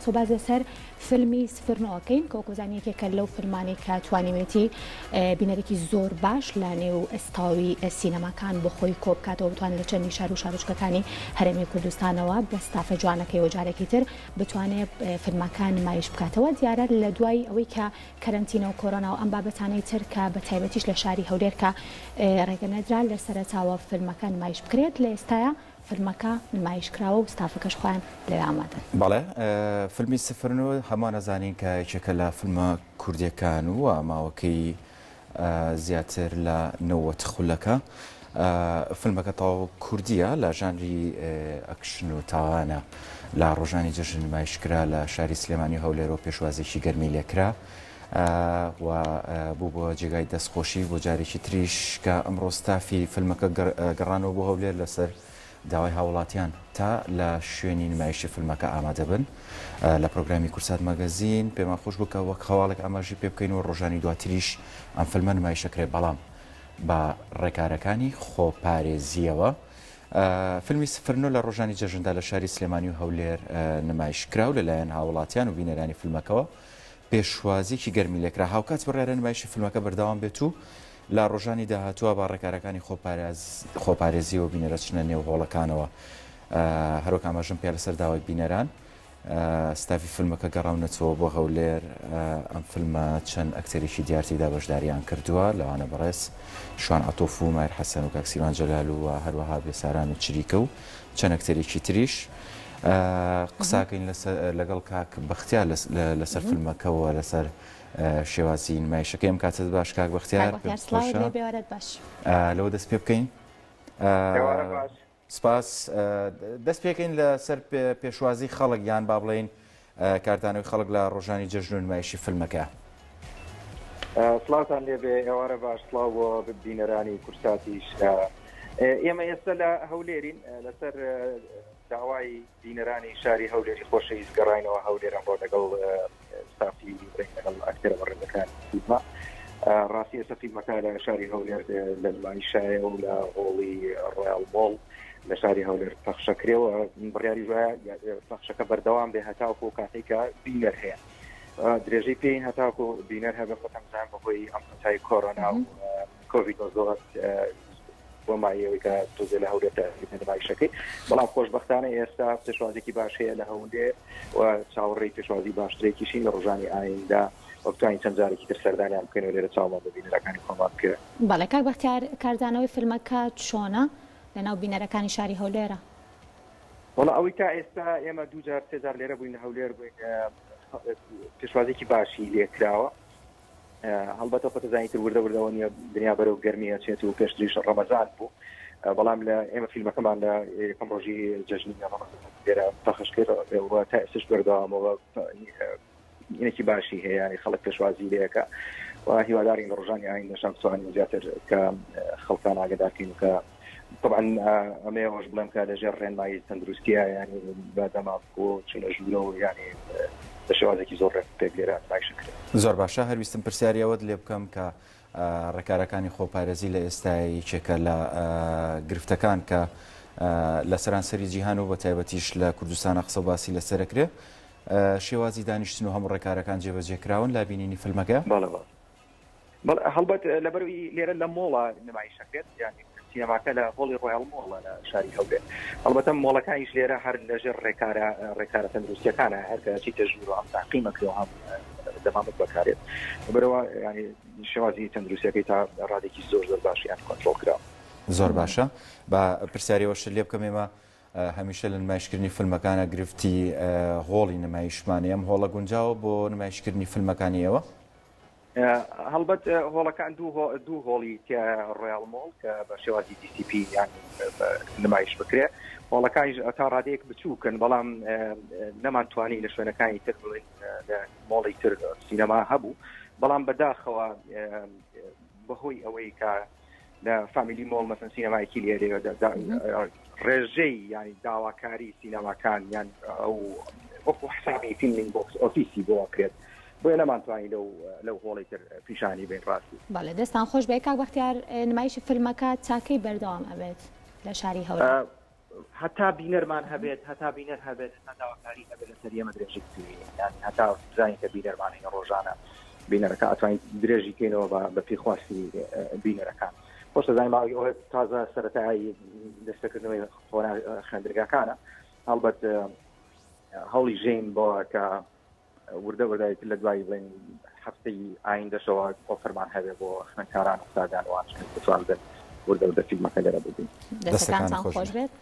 سۆباز لەسەر فیلمی سفرنەوەکەین کە وەکوزانیەکێکە لەو فیلمانی کە توانیوێتی بینەرێکی زۆر باش لە نێو ئەستاوی سینەماکان بۆ خۆی کۆ بکاتەوە بتوانێت لە چەندی شار و شارۆچکەکانی هەرێمی کوردستانەوە بە ستافە جوانەکەی جارێکی تر بتوانێت فیلمەکان نمایش بکاتەوە دیارە لە دوای ئەوەی کە کەرەنتینە و کۆرۆنا و ئەم بابەتانەی تر کە بە تایبەتیش لە شاری هەولێر کە ڕێگەنەدرا لە سەرەتاوە فیلمەکە نمایش بکرێت لە ئێستاە فیلمەکە نمایشکراوە و ستافەکەش خۆیان لەوێ ئامادەن. بەڵێ فیلمی سفرنەوە هەمان ئەزانین کە یەکێکە لە فیلمە کوردیەکان و ماوەکەی زیاتر لە 90 خولەکە فیلمەکە تەواو کوردیە لە ژانری ئەکشن و تاوانە لە ڕۆژانی جەژن نمایشکرا لە شاری سلێمانی هەولێرەوە پێشوازێکی گەرمی لێکرا و بوو بۆ جێگای دەستخۆشی بۆ جارێکی تریش کە ئەمڕۆ ستافی فیلمەکە گەڕانەوە بۆ هەولێر لەسەر داوای هاوڵاتیان تا لە شوێنی نمایشی فیلمەکە ئامادە بن لە پرۆگرامی کورسات مەگەزین پێمان خۆش بکە وەک هەواڵێک ئاماژی پێ بکەین و ڕۆژانی دواتریش ئەم فیلمە نمایشەکرێ بەڵام بە ڕێکارەکانی خۆپارێزیەوە. فیلمی سفرنۆ لە ڕۆژانی جەژندا لە شاری سلێمانی و هەولێر نمایشکرا و لەلایەن هاوڵاتیان و بینەرانی فیلمەکەەوە پێشوازیکی گەرمی لێکرا هاوکات بڕێرە نمایشی فیلمەکە بەردەوام بێت و لە ڕۆژانی داهاتووە با ڕێکارەکانی خۆپارێزی و بینەرە چنە نێو هۆڵەکانەوە هەروەک ئاماژەم پێ لەسەر داوای بینەران ستافی فیلمەکە گەڕاونەتەوە بۆ هەولێر ئەم فیلمە چەند ئەکتەرێکی دیارتیدا بەشداریان کردووە لەوانە بەڕێز شوان عەتۆف و مایر حەسەن و کاکسیروان جەلال و هەروەها بێساران و چریکە و چەند ئەکتەرێکی تریش قساکەین لەگەڵ کاک بەختیار لەسەر فیلمەکەەوە لەسەر شێوازی نمایشەکەی ئەم کاتت باش کاک بەختیار لەوە دەست پێ بکەین سپاس دەست پێکەین لەسەر پێشوازی خەڵک یان با بڵێین کارتانەوەی خەڵک لە ڕۆژانی جەژن و نمایشی فیلمەکە. سڵاوتان لێبێ ئێوارە باش سڵاو بۆ بینەرانی کورساتیش. ئێمە ئێستا لە هەولێرین لەسەر داوای بینەرانی شاری هەولێری خۆشەویست گەڕاینەوە هەولێران بۆ لەگەڵ ستافی لەگەڵ ئاکتەرە بەڕێزەکانی فیلمە. ڕاستی ئێستا فیلمەکە لە شاری هەولێر لە نمایشایە و لە هۆڵی ڕۆیاڵ مۆڵ لە شاری هەولێر پەخشەکرێەوە بڕیاری وایە پەخشەکە بەردەوام بێ هەتاوکو کاتێککە بینەر هەیە درێژەی پێین هەتاوکو بینەر هەبە خۆتەمزان بەهۆی ئەم قەتای کۆرۆنا و کۆڤید-19 وەمایەوەی کە تۆزێ لە هەولێر نمایشەکەی بەڵام خۆشبەختانە ئێستا پێشوازێکی باش هەیە لە هەولێر و چاوەڕێی پێشوازی باشترێکیشین لە ڕۆژانی ئایندا وەکتوانی چەند جارێکی تر سەردانیان بکەین و لێرە چاوەڕێ بە بینەرەکانی خۆمان بکرێت. بەڵێ کاک بەختیار کاردانەوەی فیلمەکە چۆنە لەناو بینەرەکانی شاری هەولێرە؟ وەڵا ئەوەی تا ئێستا ئێمە دوو جار سێ جار لێرە بووین هەولێر بووین پێشوازێکی باشی لێکراوە هەڵبەتە خۆتەزانی تر وردەوردەوە نیە دنیا بەرەو گەرمیە چێت و پێشتریش ڕەمەزان بوو بەڵام لە ئێمە فیلمەکەمان لە یەکەم ڕۆژی جەژنی لێرە پەخش کرد تا ئێستش بەردەوامەوە اینێکی باشی هەیە ینی خەڵک پێشوازی لەیەکە و هیوادارین لە ڕۆژانی ئاین نەشان سوانی زیاتر کە خەڵکان ئاگادارکەین کە طبعا ئەمەوەش بڵێم کە لەژێر ڕێنمایی تەندروستیە ینی بەدەما بۆ چونە ژوورە و ینی بە شێوازێکی زۆر پێک لێرە نمایشەکرێت. زۆر باشە هەرویستم پرسیاریەوەت لێ بکەم کە ڕێکارەکانی خۆپارێزی لە ئێستایی یەکێکە لە گرفتەکان کە لە سەرانسەری جیهان و بە تایبەتیش لە کوردستانە قسە باسی لەسەرەکرێ شێوازی دانیشتن و هەموو ڕێکارەکان جێبەجێکراون لا بینینی فیلمەکە؟ هەڵبەت لەبەروی لێرە لە مۆڵە نمایشەکرێت ینی سینەماکە لە هۆڵی ڕۆیاڵ مۆڵە لە شاری هەولێر هەڵبەتە مۆڵەکانیش لێرە هەر لەژێر ڕێکارە تەندروستیەکانە هەر کەچی تەژویر و هەم تاقیمەکرێەوە هەم دەمامەت بەکارێت بەرەوە ینی شێوازی تەندروستیەکەی تا ڕادێکی زۆر زۆر باشیان کۆنتڕۆڵ کراوە. زۆر باشە بە پرسیاریەوەش لێ بکەم ئێمە هەمیشە لە نمایشکردنی فیلمەکانە گرفتی هۆڵی نمایشمانی ئەم هۆڵە گونجاوە بۆ نمایشکردنی فیلمەکانیەوە؟ هەڵبەت هۆڵەکان دوو هۆڵی تیا ڕۆیاڵ مۆڵ کە بە شێوازی DCP یان نمایش بکرێت هۆڵەکانیش تا ڕادەیەک بچووکن بەڵام نەمانتوانی لە شوێنەکانی تر بڵێن لە مۆڵی تر سینەما هەبوو بەڵام بەداخەوە بەهۆی ئەوەی کە لە فامیلی مۆڵ مەسەن سینەمایەکی لێرێ ڕێژەی ینی داواکاری سینەماکان یان ئەو وەکو حسابی فیلمینگ بۆکس ئۆفیسی بۆ کرێت بۆیە نەمانتوانی لەو هۆڵی تر پیشانی بین ڕاستی. بەڵێ دەستان خۆش بێ کاک بەختیار نمایشی فیلمەکە چاکەی بەردەوام ئەبێت لە شاری هەولێر؟ هەتا بینەرمان هەبێت هەتا بینەر هەبێت هەتاوەکاری هەبێت لە سەریەمە درێژی یانی هەتا بزانین کە بینەرمانین ڕۆژانە بینەرەکە ئەتوانین درێژی کەینەوە بە پێخواستی بینەرەکان خۆش دەزانین ماوەی تازە سەرەتایی دەستەکردنەوەی خۆنا خوێندرگاکانە هەڵبەت هەوڵی ژین بۆ کە وردە وردایت لە دوای بڵێن هەفتەی ئایندەشەوە ئۆفەرمان هەبێ بۆ خوێندکاران و ئوستادان وان بتوان بن وردە فیلمەکە لێرە ببین دەستەکانتان خۆش بێت